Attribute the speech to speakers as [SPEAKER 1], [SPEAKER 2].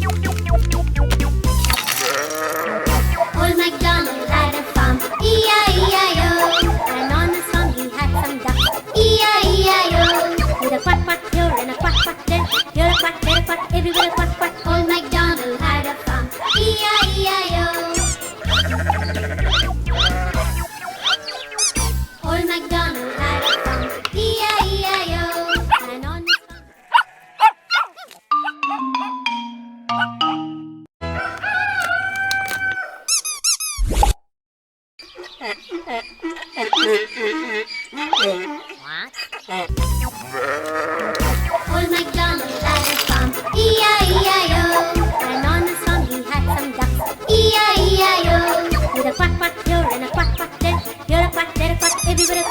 [SPEAKER 1] Old MacDonald had a farm, E-I-E-I-O. And on the farm he had some ducks, E-I-E-I-O. With a quack quack here and a quack quack there, here a quack, there a quack, everywhere a quack quack. Old MacDonald had a farm, E-I-E-I-O. Old MacDonald had a farm, E-I-E-I-O. And on the farm. Old MacDonald had a farm, E-I-E-I-O. And on the farm he had some ducks, E-I-E-I-O. With a quack quack here and a quack quack there, here a quack, there a quack, everywhere a